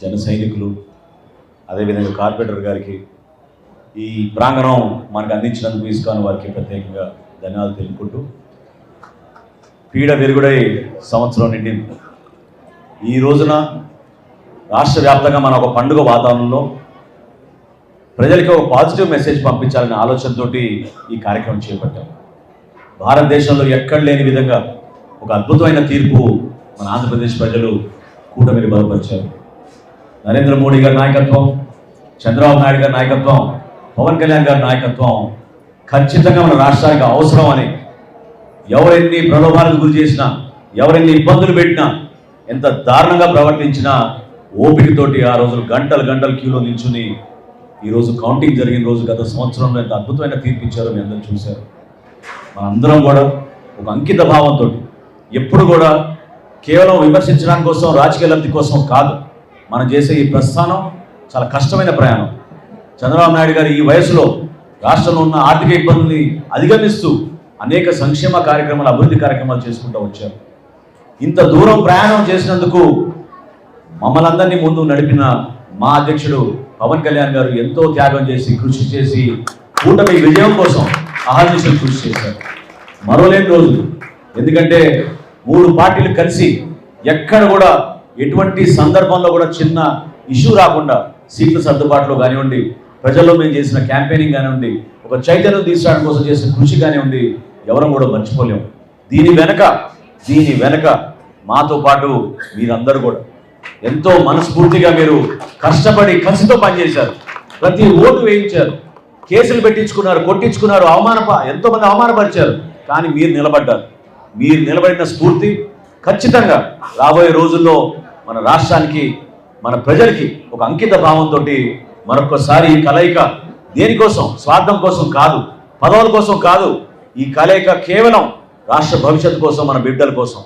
జన సైనికులు, అదేవిధంగా కార్పొరేటర్ గారికి ఈ ప్రాంగణం మనకు అందించినందుకు ఇస్కాన్ వారికి ప్రత్యేకంగా ధన్యవాదాలు తెలుపుకుంటూ, పీడ విరుగుడై సంవత్సరం నిండింది. ఈ రోజున రాష్ట్ర వ్యాప్తంగా మన ఒక పండుగ వాతావరణంలో ప్రజలకి ఒక పాజిటివ్ మెసేజ్ పంపించాలనే ఆలోచనతో ఈ కార్యక్రమం చేపట్టాం. భారతదేశంలో ఎక్కడ లేని విధంగా ఒక అద్భుతమైన తీర్పు మన ఆంధ్రప్రదేశ్ ప్రజలు కూటమిని బలపరిచారు. నరేంద్ర మోడీ గారి నాయకత్వం, చంద్రబాబు నాయుడు గారి నాయకత్వం, పవన్ కళ్యాణ్ గారి నాయకత్వం ఖచ్చితంగా మన రాష్ట్రానికి అవసరం అని, ఎవరెన్ని ప్రలోభాలకు గురి చేసినా, ఎవరెన్ని ఇబ్బందులు పెట్టినా, ఎంత దారుణంగా ప్రవర్తించినా ఓపికతోటి ఆ రోజులు గంటలు గంటలు క్యూలో నిల్చుని ఈరోజు కౌంటింగ్ జరిగిన రోజు గత సంవత్సరంలో ఎంత అద్భుతమైన తీర్పు ఇచ్చారో మీ అందరూ చూశారు. మనందరం కూడా ఒక అంకిత భావంతో ఎప్పుడు కూడా కేవలం విమర్శించడానికి కోసం, రాజకీయ లబ్ధి కోసం కాదు మనం చేసే ఈ ప్రస్థానం చాలా కష్టమైన ప్రయాణం. చంద్రబాబు నాయుడు గారు ఈ వయసులో రాష్ట్రంలో ఉన్న ఆర్థిక ఇబ్బందుల్ని అధిగమిస్తూ అనేక సంక్షేమ కార్యక్రమాలు, అభివృద్ధి కార్యక్రమాలు చేసుకుంటూ వచ్చారు. ఇంత దూరం ప్రయాణం చేసినందుకు మమ్మల్ని అందరినీ ముందు నడిపిన మా అధ్యక్షుడు పవన్ కళ్యాణ్ గారు ఎంతో త్యాగం చేసి, కృషి చేసి కూటమి విజయం కోసం అహర్నిశలు కృషి చేశారు. మరోలేని రోజులు, ఎందుకంటే 3 పార్టీలు కలిసి ఎక్కడ కూడా ఎటువంటి సందర్భంలో కూడా చిన్న ఇష్యూ రాకుండా సీట్ల సర్దుబాటులో కానివ్వండి, ప్రజల్లో మేము చేసిన క్యాంపెయినింగ్ కానివ్వండి, ఒక చైతన్యం తీసుకురావడం కోసం చేసిన కృషి కానివ్వండి, ఎవరం కూడా మర్చిపోలేము. దీని వెనక మాతో పాటు మీరందరూ కూడా ఎంతో మనస్ఫూర్తిగా మీరు కష్టపడి కసితో పనిచేశారు. ప్రతి ఓటు వేయించారు, కేసులు పెట్టించుకున్నారు, కొట్టించుకున్నారు, ఎంతోమంది అవమానపరిచారు. కానీ మీరు నిలబడ్డారు. మీరు నిలబడిన స్ఫూర్తి ఖచ్చితంగా రాబోయే రోజుల్లో మన రాష్ట్రానికి, మన ప్రజలకి ఒక అంకిత భావంతో మరొకసారి ఈ కలయిక దేనికోసం, స్వార్థం కోసం కాదు, పదవుల కోసం కాదు, ఈ కలయిక కేవలం రాష్ట్ర భవిష్యత్తు కోసం, మన బిడ్డల కోసం.